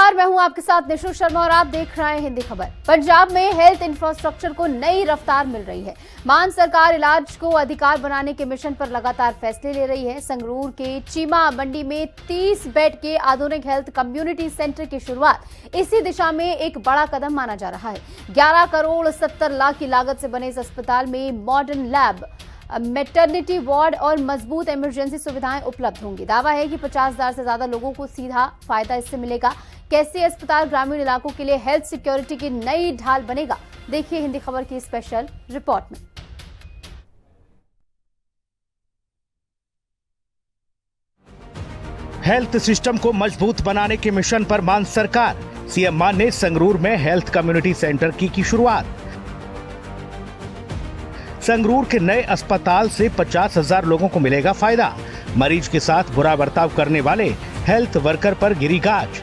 नमस्कार, मैं हूं आपके साथ निशु शर्मा और आप देख रहे हैं हिंदी खबर। पंजाब में हेल्थ इंफ्रास्ट्रक्चर को नई रफ्तार मिल रही है। मान सरकार इलाज को अधिकार बनाने के मिशन पर लगातार फैसले ले रही है। संगरूर के चीमा मंडी में 30 बेड के आधुनिक हेल्थ कम्युनिटी सेंटर की शुरुआत इसी दिशा में एक बड़ा कदम माना जा रहा है। 11 करोड़ 70 लाख की लागत से बने इस अस्पताल में मॉडर्न लैब, मैटरनिटी वार्ड और मजबूत इमरजेंसी सुविधाएं उपलब्ध होंगी। दावा है कि 50,000 से ज्यादा लोगों को सीधा फायदा इससे मिलेगा। कैसे अस्पताल ग्रामीण इलाकों के लिए हेल्थ सिक्योरिटी की नई ढाल बनेगा, देखिए हिंदी खबर की स्पेशल रिपोर्ट में। हेल्थ सिस्टम को मजबूत बनाने के मिशन पर मान सरकार, सीएम मान ने संगरूर में हेल्थ कम्युनिटी सेंटर की शुरुआत। संगरूर के नए अस्पताल से 50,000 लोगों को मिलेगा फायदा। मरीज के साथ बुरा बर्ताव करने वाले हेल्थ वर्कर पर गिरी गाज।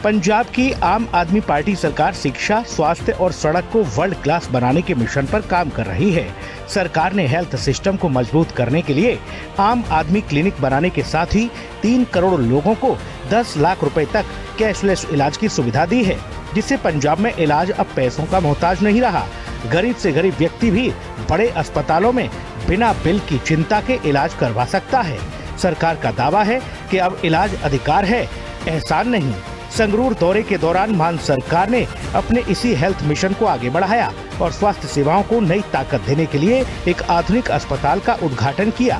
पंजाब की आम आदमी पार्टी सरकार शिक्षा, स्वास्थ्य और सड़क को वर्ल्ड क्लास बनाने के मिशन पर काम कर रही है। सरकार ने हेल्थ सिस्टम को मजबूत करने के लिए आम आदमी क्लिनिक बनाने के साथ ही 3 करोड़ लोगों को 10 लाख रुपए तक कैशलेस इलाज की सुविधा दी है, जिससे पंजाब में इलाज अब पैसों का मोहताज नहीं रहा। गरीब से गरीब व्यक्ति भी बड़े अस्पतालों में बिना बिल की चिंता के इलाज करवा सकता है। सरकार का दावा है कि अब इलाज अधिकार है, एहसान नहीं। संगरूर दौरे के दौरान मान सरकार ने अपने इसी हेल्थ मिशन को आगे बढ़ाया और स्वास्थ्य सेवाओं को नई ताकत देने के लिए एक आधुनिक अस्पताल का उद्घाटन किया।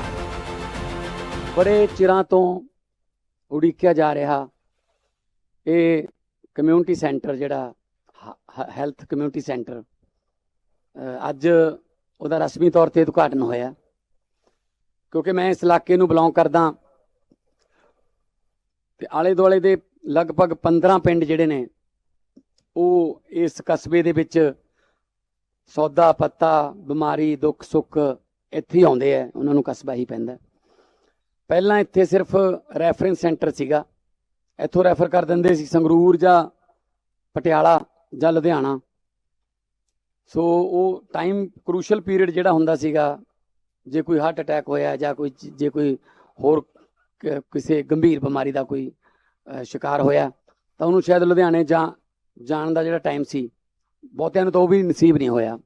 बड़े चिरां तो उड़ीकिया जा रहा ये कम्यूनिटी सेंटर जिहड़ा हेल्थ कम्यूनिटी सेंटर अज उहदा रस्मी तौर पर उद्घाटन होया, क्योंकि मैं इस इलाके नूं बिलोंग करदा ते आले दुआले दे लगभग 15 पिंड जिहड़े ने वो इस कस्बे दे विच सौदा पत्ता बीमारी दुख सुख इत्थे ही आउंदे है, उन्हां नूं कस्बा ही पैंदा। पहलां इत्थे सिर्फ रैफरेंस सेंटर सीगा, इत्थों रैफर कर दिंदे सी संगरूर जां पटियाला जां लुधियाना। सो वो टाइम क्रूशल पीरियड जिहड़ा हुंदा सीगा, जे कोई हार्ट अटैक होया जां कोई जे कोई होर किसी गंभीर बीमारी का कोई शिकार होया तो उन्होंने शायद लुधियाने जाण दा जिहड़ा टाइम सी बहुतिआं नूं तो भी नसीब नहीं होया,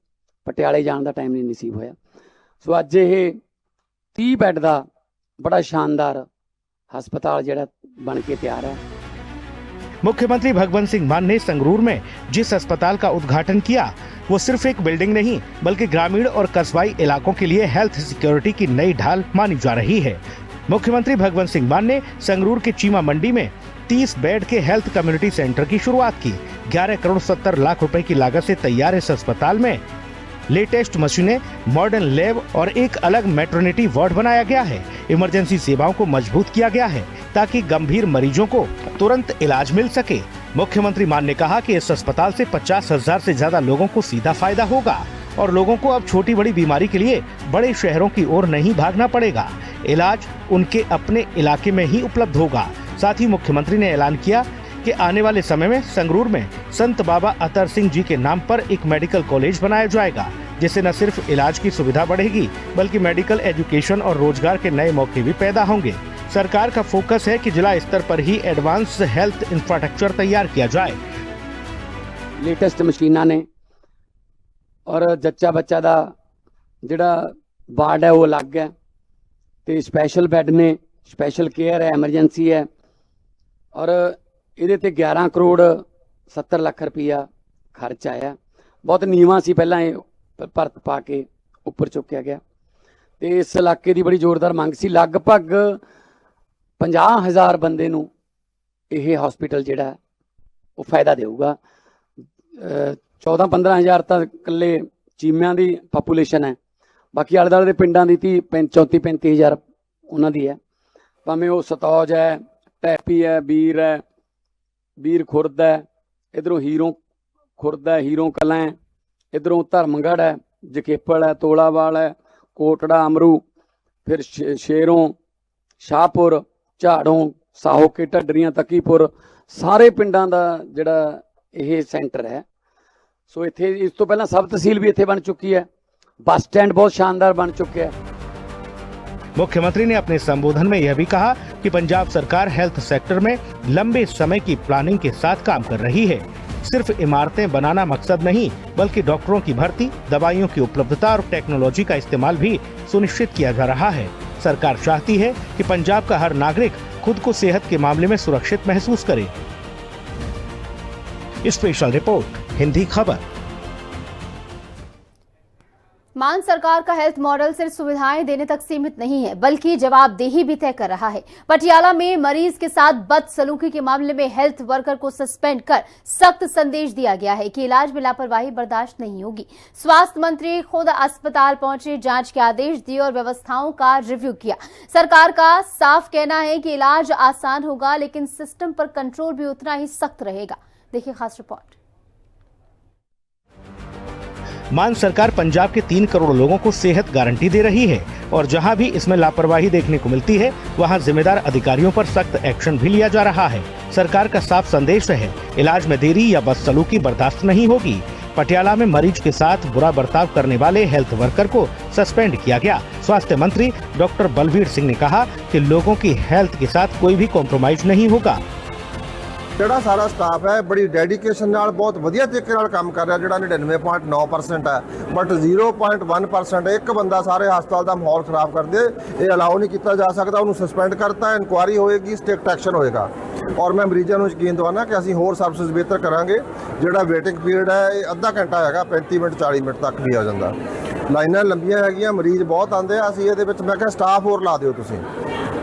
पटियाले जाण दा टाइम नहीं नसीब होया। सो अज ये 30 बैड का बड़ा शानदार हस्पताल जिहड़ा बन के तैयार है। मुख्यमंत्री भगवंत सिंह मान ने संगरूर में जिस अस्पताल का उद्घाटन किया वो सिर्फ एक बिल्डिंग नहीं बल्कि ग्रामीण और कस्बाई इलाकों के लिए हेल्थ सिक्योरिटी की नई ढाल मानी जा रही है। मुख्यमंत्री भगवंत सिंह मान ने संगरूर के चीमा मंडी में 30 बेड के हेल्थ कम्युनिटी सेंटर की शुरुआत की। 11 करोड़ 70 लाख रुपए की लागत से तैयार इस अस्पताल में लेटेस्ट मशीनें, मॉडर्न लैब और एक अलग मैटरनिटी वार्ड बनाया गया है। इमरजेंसी सेवाओं को मजबूत किया गया है ताकि गंभीर मरीजों को तुरंत इलाज मिल सके। मुख्यमंत्री मान ने कहा कि इस अस्पताल से 50,000 से ज्यादा लोगों को सीधा फायदा होगा और लोगों को अब छोटी बड़ी बीमारी के लिए बड़े शहरों की ओर नहीं भागना पड़ेगा। इलाज उनके अपने इलाके में ही उपलब्ध होगा। साथ ही मुख्यमंत्री ने ऐलान किया कि आने वाले समय में संगरूर में संत बाबा अतर सिंह जी के नाम पर एक मेडिकल कॉलेज बनाया जाएगा, जिससे न सिर्फ इलाज की सुविधा बढ़ेगी बल्कि मेडिकल एजुकेशन और रोजगार के नए मौके भी पैदा होंगे। सरकार का फोकस है कि जिला स्तर पर ही एडवांस हेल्थ इंफ्रास्ट्रक्चर तैयार किया जाए। लेटेस्ट मशीनां ने और जच्चा बच्चा का जिहड़ा वार्ड है वो अलग है, तो स्पैशल बैड ने, स्पैशल केयर है, एमरजेंसी है और ये 11 करोड़ 70 लाख रुपया खर्च आया। बहुत नीवां सी, पहला भरत पा के उपर चुक्या गया तो इस इलाके की बड़ी जोरदार मंग सी। लगभग 50,000 बंदे नूं यह हॉस्पिटल जिहड़ा वो फायदा देगा। 14-15,000 तो कल्ले चीमियां की पापूलेशन है, बाकी आले दुआले दे पिंडां दी 34-35,000 उन्हां दी है। भावें वो सतौज है, टैपी है, बीर खुरद है, इधरों हीरों खुरद है, हीरों कलां है, इधरों धर्मगढ़ है, जखेपल है, तोलावाल है, कोटड़ा, अमरू, फिर शेरों, शाहपुर, झाड़ों, साहो के ढड्डरियां, तकीपुर, सारे पिंडां दा जिहड़ा यह सेंटर है। सो इत्थे इस तो पहला सब तहसील भी इत्थे बन चुकी है, बस स्टैंड बहुत शानदार बन चुके हैं। मुख्यमंत्री ने अपने संबोधन में यह भी कहा कि पंजाब सरकार हेल्थ सेक्टर में लंबे समय की प्लानिंग के साथ काम कर रही है। सिर्फ इमारतें बनाना मकसद नहीं, बल्कि डॉक्टरों की भर्ती, दवाइयों की उपलब्धता और टेक्नोलॉजी का इस्तेमाल भी सुनिश्चित किया जा रहा है। सरकार चाहती है कि पंजाब का हर नागरिक खुद को सेहत के मामले में सुरक्षित महसूस करे। स्पेशल रिपोर्ट, हिंदी खबर। मान सरकार का हेल्थ मॉडल सिर्फ सुविधाएं देने तक सीमित नहीं है, बल्कि जवाबदेही भी तय कर रहा है। पटियाला में मरीज के साथ बदसलूकी के मामले में हेल्थ वर्कर को सस्पेंड कर सख्त संदेश दिया गया है कि इलाज में लापरवाही बर्दाश्त नहीं होगी। स्वास्थ्य मंत्री खुद अस्पताल पहुंचे, जांच के आदेश दिए और व्यवस्थाओं का रिव्यू किया। सरकार का साफ कहना है कि इलाज आसान होगा, लेकिन सिस्टम पर कंट्रोल भी उतना ही सख्त रहेगा। देखिए खास रिपोर्ट। मान सरकार पंजाब के 3 करोड़ लोगों को सेहत गारंटी दे रही है और जहां भी इसमें लापरवाही देखने को मिलती है, वहां जिम्मेदार अधिकारियों पर सख्त एक्शन भी लिया जा रहा है। सरकार का साफ संदेश है, इलाज में देरी या बदसलूकी बर्दाश्त नहीं होगी। पटियाला में मरीज के साथ बुरा बर्ताव करने वाले हेल्थ वर्कर को सस्पेंड किया गया। स्वास्थ्य मंत्री डॉक्टर बलबीर सिंह ने कहा कि लोगों की हेल्थ के साथ कोई भी कॉम्प्रोमाइज नहीं होगा। ਜਿਹੜਾ ਸਾਰਾ ਸਟਾਫ ਹੈ ਬੜੀ ਡੈਡੀਕੇਸ਼ਨ ਨਾਲ ਬਹੁਤ ਵਧੀਆ ਤਰੀਕੇ ਨਾਲ ਕੰਮ ਕਰ ਰਿਹਾ, ਜਿਹੜਾ 99.9% ਹੈ, ਬਟ 0.1% ਇੱਕ ਬੰਦਾ ਸਾਰੇ ਹਸਪਤਾਲ ਦਾ ਮਾਹੌਲ ਖਰਾਬ ਕਰਦੇ, ਇਹ ਅਲਾਉ ਨਹੀਂ ਕੀਤਾ ਜਾ ਸਕਦਾ। ਉਹਨੂੰ ਸਸਪੈਂਡ ਕਰਤਾ, ਇਨਕੁਆਇਰੀ ਹੋਏਗੀ, ਸਟ੍ਰਿਕਟ ਐਕਸ਼ਨ ਹੋਏਗਾ ਔਰ ਮੈਂ ਮਰੀਜ਼ਾਂ ਨੂੰ ਯਕੀਨ ਦਿਵਾਉਣਾ ਕਿ ਅਸੀਂ ਹੋਰ ਸਰਵਿਸਿਜ਼ ਬਿਹਤਰ ਕਰਾਂਗੇ। ਜਿਹੜਾ ਵੇਟਿੰਗ ਪੀਰੀਅਡ ਹੈ ਇਹ ਅੱਧਾ ਘੰਟਾ ਹੈਗਾ, 35 ਮਿੰਟ 40 ਮਿੰਟ ਤੱਕ ਵੀ ਆ ਜਾਂਦਾ। ਲਾਈਨਾਂ ਲੰਬੀਆਂ ਹੈਗੀਆਂ, ਮਰੀਜ਼ ਬਹੁਤ ਆਉਂਦੇ ਆ। ਅਸੀਂ ਇਹਦੇ ਵਿੱਚ ਮੈਂ ਕਿਹਾ ਸਟਾਫ ਹੋਰ ਲਾ ਦਿਓ ਤੁਸੀਂ,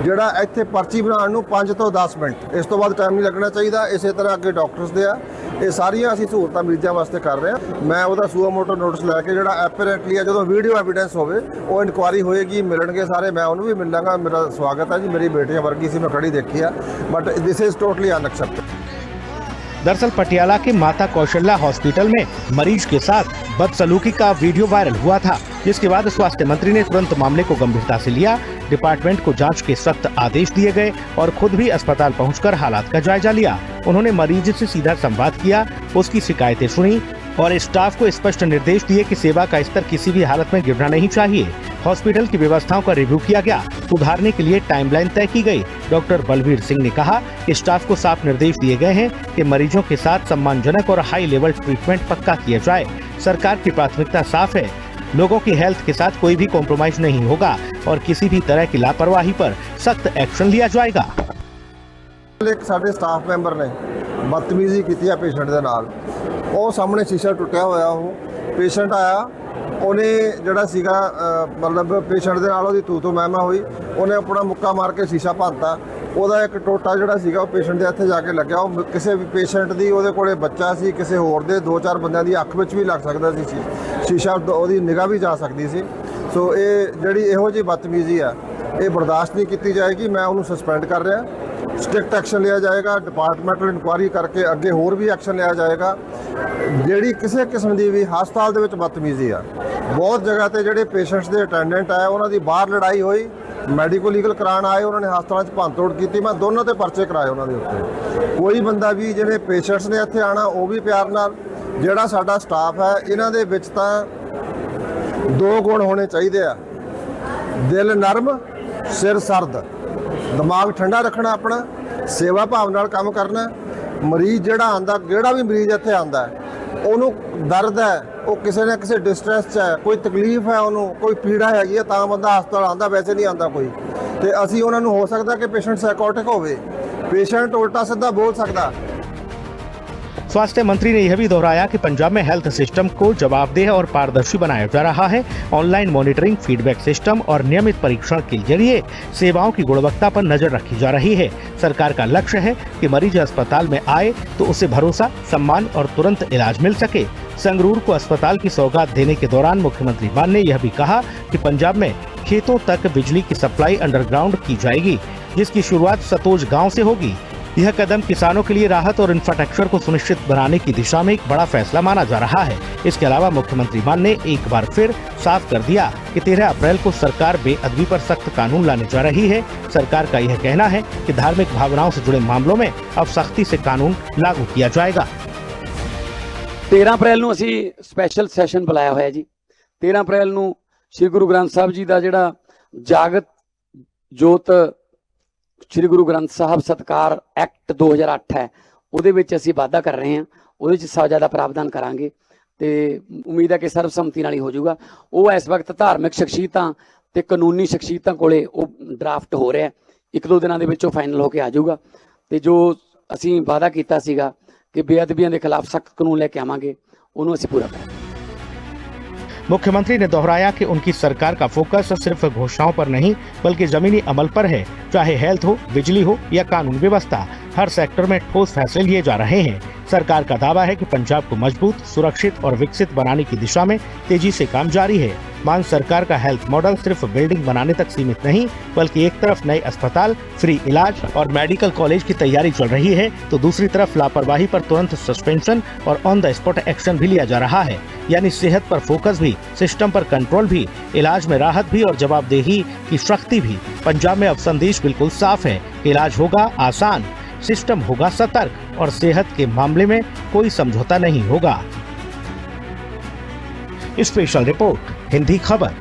ਜਿਹੜਾ ਇੱਥੇ ਪਰਚੀ ਬਣਾਉਣ ਨੂੰ 5 ਤੋਂ 10 ਮਿੰਟ, ਇਸ ਤੋਂ ਬਾਅਦ ਟਾਈਮ ਨਹੀਂ ਲੱਗਣਾ ਚਾਹੀਦਾ। ਇਸੇ ਤਰ੍ਹਾਂ ਅੱਗੇ ਡਾਕਟਰਸ ਦੇ ਆ, ਇਹ ਸਾਰੀਆਂ ਅਸੀਂ ਸਹੂਲਤਾਂ ਮਰੀਜ਼ਾਂ ਵਾਸਤੇ ਕਰ ਰਹੇ ਹਾਂ। ਮੈਂ ਉਹਦਾ ਸੂਆ ਮੋਟੋ ਨੋਟਿਸ ਲੈ ਕੇ ਜਿਹੜਾ ਐਪਰੈਂਟਲੀ ਆ, ਜਦੋਂ ਵੀਡੀਓ ਐਵੀਡੈਂਸ ਹੋਵੇ ਉਹ ਇਨਕੁਆਇਰੀ ਹੋਏਗੀ, ਮਿਲਣਗੇ ਸਾਰੇ, ਮੈਂ ਉਹਨੂੰ ਵੀ ਮਿਲਾਂਗਾ। ਮੇਰਾ ਸਵਾਗਤ ਹੈ ਜੀ, ਮੇਰੀ ਬੇਟੀਆਂ ਵਰਗੀ ਸੀ, ਮੈਂ ਖੜੀ ਦੇਖੀ ਆ, but this is totally unacceptable. दरअसल पटियाला के माता कौशल्या हॉस्पिटल में मरीज के साथ बदसलूकी का वीडियो वायरल हुआ था, जिसके बाद स्वास्थ्य मंत्री ने तुरंत मामले को गंभीरता से लिया। डिपार्टमेंट को जांच के सख्त आदेश दिए गए और खुद भी अस्पताल पहुंचकर हालात का जायजा लिया। उन्होंने मरीज से सीधा संवाद किया, उसकी शिकायतें सुनी और स्टाफ को स्पष्ट निर्देश दिए कि सेवा का स्तर किसी भी हालत में गिरना नहीं चाहिए। हॉस्पिटल की व्यवस्थाओं का रिव्यू किया गया, सुधारने के लिए टाइमलाइन तय की गई। डॉक्टर बलबीर सिंह ने कहा कि स्टाफ को साफ निर्देश दिए गए हैं कि मरीजों के साथ सम्मानजनक और हाई लेवल ट्रीटमेंट पक्का किया जाए। सरकार की प्राथमिकता साफ है, लोगों की हेल्थ के साथ कोई भी कॉम्प्रोमाइज नहीं होगा और किसी भी तरह की लापरवाही पर सख्त एक्शन लिया जाएगा। ਇੱਕ ਸਾਡੇ ਸਟਾਫ ਮੈਂਬਰ ਨੇ ਬਦਤਮੀਜ਼ੀ ਕੀਤੀ ਆ ਪੇਸ਼ੈਂਟ ਦੇ ਨਾਲ। ਉਹ ਸਾਹਮਣੇ ਸ਼ੀਸ਼ਾ ਟੁੱਟਿਆ ਹੋਇਆ, ਉਹ ਪੇਸ਼ੈਂਟ ਆਇਆ, ਉਹਨੇ ਜਿਹੜਾ ਸੀਗਾ ਮਤਲਬ ਪੇਸ਼ੈਂਟ ਦੇ ਨਾਲ ਉਹਦੀ ਤੂੰ ਮਹਿਮਾ ਹੋਈ, ਉਹਨੇ ਆਪਣਾ ਮੁੱਕਾ ਮਾਰ ਕੇ ਸ਼ੀਸ਼ਾ ਭੰਨਤਾ। ਉਹਦਾ ਇੱਕ ਟੋਟਾ ਜਿਹੜਾ ਸੀਗਾ ਉਹ ਪੇਸ਼ੈਂਟ ਦੇ ਇੱਥੇ ਜਾ ਕੇ ਲੱਗਿਆ। ਉਹ ਕਿਸੇ ਵੀ ਪੇਸ਼ੈਂਟ ਦੀ ਉਹਦੇ ਕੋਲੇ ਬੱਚਾ ਸੀ, ਕਿਸੇ ਹੋਰ ਦੇ 2-4 ਬੰਦਿਆਂ ਦੀ ਅੱਖ ਵਿੱਚ ਵੀ ਲੱਗ ਸਕਦਾ ਸੀ ਸ਼ੀਸ਼ਾ, ਉਹਦੀ ਨਿਗਾਹ ਵੀ ਜਾ ਸਕਦੀ ਸੀ। ਸੋ ਇਹ ਜਿਹੜੀ ਇਹੋ ਜਿਹੀ ਬਦਤਮੀਜ਼ੀ ਆ, ਇਹ ਬਰਦਾਸ਼ਤ ਨਹੀਂ ਕੀਤੀ ਜਾਏਗੀ। ਮੈਂ ਉਹਨੂੰ ਸਸਪੈਂਡ ਕਰ ਰਿਹਾ, ਸਟ੍ਰਿਕਟ ਐਕਸ਼ਨ ਲਿਆ ਜਾਏਗਾ। ਡਿਪਾਰਟਮੈਂਟਲ ਇਨਕੁਆਇਰੀ ਕਰਕੇ ਅੱਗੇ ਹੋਰ ਵੀ ਐਕਸ਼ਨ ਲਿਆ ਜਾਏਗਾ। ਜਿਹੜੀ ਕਿਸੇ ਕਿਸਮ ਦੀ ਵੀ ਹਸਪਤਾਲ ਦੇ ਵਿੱਚ ਬਦਤਮੀਜ਼ੀ ਆ, ਬਹੁਤ ਜਗ੍ਹਾ ਤੇ ਜਿਹੜੇ ਪੇਸ਼ੈਂਟਸ ਦੇ ਅਟੈਂਡੈਂਟ ਆਏ, ਉਹਨਾਂ ਦੀ ਬਾਹਰ ਲੜਾਈ ਹੋਈ, ਮੈਡੀਕਲ ਲੀਗਲ ਕਰਾਉਣ ਆਏ, ਉਹਨਾਂ ਨੇ ਹਸਪਤਾਲਾਂ 'ਚ ਭੰਨਤੋੜ ਕੀਤੀ। ਮੈਂ ਦੋਨਾਂ ਤੇ ਪਰਚੇ ਕਰਾਏ ਉਹਨਾਂ ਦੇ ਉੱਤੇ। ਕੋਈ ਬੰਦਾ ਵੀ ਜਿਹੜੇ ਪੇਸ਼ੈਂਟਸ ਨੇ ਇੱਥੇ ਆਣਾ, ਉਹ ਵੀ ਪਿਆਰ ਨਾਲ। ਜਿਹੜਾ ਸਾਡਾ ਸਟਾਫ ਹੈ, ਇਹਨਾਂ ਦੇ ਵਿੱਚ ਤਾਂ 2 ਗੁਣ ਹੋਣੇ ਚਾਹੀਦੇ ਆ, ਦਿਲ ਨਰਮ, ਸਿਰ ਸਰਦ, ਦਿਮਾਗ ਠੰਡਾ ਰੱਖਣਾ, ਆਪਣਾ ਸੇਵਾ ਭਾਵ ਨਾਲ ਕੰਮ ਕਰਨਾ। ਮਰੀਜ਼ ਜਿਹੜਾ ਆਂਦਾ, ਜਿਹੜਾ ਵੀ ਮਰੀਜ਼ ਇੱਥੇ ਆਂਦਾ, ਉਹਨੂੰ ਦਰਦ ਹੈ, ਉਹ ਕਿਸੇ ਨਾ ਕਿਸੇ ਡਿਸਟ੍ਰੈਸ 'ਚ ਹੈ, ਕੋਈ ਤਕਲੀਫ ਹੈ, ਉਹਨੂੰ ਕੋਈ ਪੀੜਾ ਹੈਗੀ ਹੈ, ਤਾਂ ਬੰਦਾ ਹਸਪਤਾਲ ਆਂਦਾ, ਵੈਸੇ ਨਹੀਂ ਆਂਦਾ ਕੋਈ। ਤੇ ਅਸੀਂ ਉਹਨਾਂ ਨੂੰ, ਹੋ ਸਕਦਾ ਕਿ ਪੇਸ਼ੈਂਟ ਸਾਈਕੋਟਿਕ ਹੋਵੇ, पेशेंट उल्टा सीधा बोल सकता। स्वास्थ्य मंत्री ने यह भी दोहराया कि पंजाब में हेल्थ सिस्टम को जवाबदेह और पारदर्शी बनाया जा रहा है। ऑनलाइन मॉनिटरिंग, फीडबैक सिस्टम और नियमित परीक्षण के जरिए सेवाओं की गुणवत्ता पर नजर रखी जा रही है। सरकार का लक्ष्य है कि मरीज अस्पताल में आए तो उसे भरोसा, सम्मान और तुरंत इलाज मिल सके। संगरूर को अस्पताल की सौगात देने के दौरान मुख्यमंत्री मान ने यह भी कहा कि पंजाब में खेतों तक बिजली की सप्लाई अंडरग्राउंड की जाएगी, जिसकी शुरुआत सतोज गांव से होगी। यह कदम किसानों के लिए राहत और इंफ्रास्ट्रक्चर को सुनिश्चित बनाने की दिशा में एक बड़ा फैसला माना जा रहा है। इसके अलावा मुख्यमंत्री मान ने एक बार फिर साफ कर दिया कि 13 अप्रैल को सरकार बेअदबी पर सख्त कानून लाने जा रही है। सरकार का यह कहना है कि धार्मिक भावनाओं से जुड़े मामलों में अब सख्ती से कानून लागू किया जाएगा। 13 अप्रैल ਨੂੰ ਅਸੀਂ ਸਪੈਸ਼ਲ ਸੈਸ਼ਨ ਬੁਲਾਇਆ ਹੋਇਆ ਜੀ। 13 ਅਪ੍ਰੈਲ ਨੂੰ ਸ੍ਰੀ ਗੁਰੂ ਗ੍ਰੰਥ ਸਾਹਿਬ ਜੀ ਦਾ ਜਿਹੜਾ ਜਾਗਤ ਜੋਤ ਸ੍ਰੀ ਗੁਰੂ ਗ੍ਰੰਥ ਸਾਹਿਬ ਸਤਕਾਰ ਐਕਟ 2008 ਹੈ, ਉਹਦੇ ਵਿੱਚ ਅਸੀਂ ਵਾਅਦਾ ਕਰ ਰਹੇ ਹਾਂ, ਉਹਦੇ ਵਿੱਚ ਸਜ਼ਾ ਦਾ ਪ੍ਰਾਵਧਾਨ ਕਰਾਂਗੇ ਤੇ ਉਮੀਦ ਹੈ ਕਿ ਸਰਬਸੰਮਤੀ ਨਾਲ ਹੀ ਹੋ ਜਾਊਗਾ। ਉਹ ਇਸ ਵਕਤ ਧਾਰਮਿਕ ਸ਼ਖਸੀਅਤਾਂ ਤੇ ਕਾਨੂੰਨੀ ਸ਼ਖਸੀਅਤਾਂ ਕੋਲੇ ਉਹ ਡਰਾਫਟ ਹੋ ਰਿਹਾ, 1-2 ਦਿਨਾਂ ਦੇ ਵਿੱਚ ਉਹ ਫਾਈਨਲ ਹੋ ਕੇ ਆ ਜਾਊਗਾ ਤੇ ਜੋ ਅਸੀਂ ਵਾਅਦਾ ਕੀਤਾ ਸੀਗਾ ਕਿ ਬੇਅਦਬੀਆਂ ਦੇ ਖਿਲਾਫ ਸਖਤ ਕਾਨੂੰਨ ਲੈ ਕੇ ਆਵਾਂਗੇ, ਉਹਨੂੰ ਅਸੀਂ पूरा करेंगे। मुख्यमंत्री ने दोहराया कि उनकी सरकार का फोकस सिर्फ घोषणाओं पर नहीं बल्कि जमीनी अमल पर है। चाहे हेल्थ हो, बिजली हो या कानून व्यवस्था, हर सेक्टर में ठोस फैसले लिए जा रहे हैं। सरकार का दावा है कि पंजाब को मजबूत, सुरक्षित और विकसित बनाने की दिशा में तेजी से काम जारी है। मान सरकार का हेल्थ मॉडल सिर्फ बिल्डिंग बनाने तक सीमित नहीं बल्कि एक तरफ नए अस्पताल, फ्री इलाज और मेडिकल कॉलेज की तैयारी चल रही है तो दूसरी तरफ लापरवाही पर तुरंत सस्पेंशन और ऑन द स्पॉट एक्शन भी लिया जा रहा है। यानी सेहत पर फोकस भी, सिस्टम पर कंट्रोल भी, इलाज में राहत भी और जवाबदेही की शक्ति भी। पंजाब में अब संदेश बिल्कुल साफ है, इलाज होगा आसान, सिस्टम होगा सतर्क और सेहत के मामले में कोई समझौता नहीं होगा। स्पेशल रिपोर्ट, हिंदी खबर।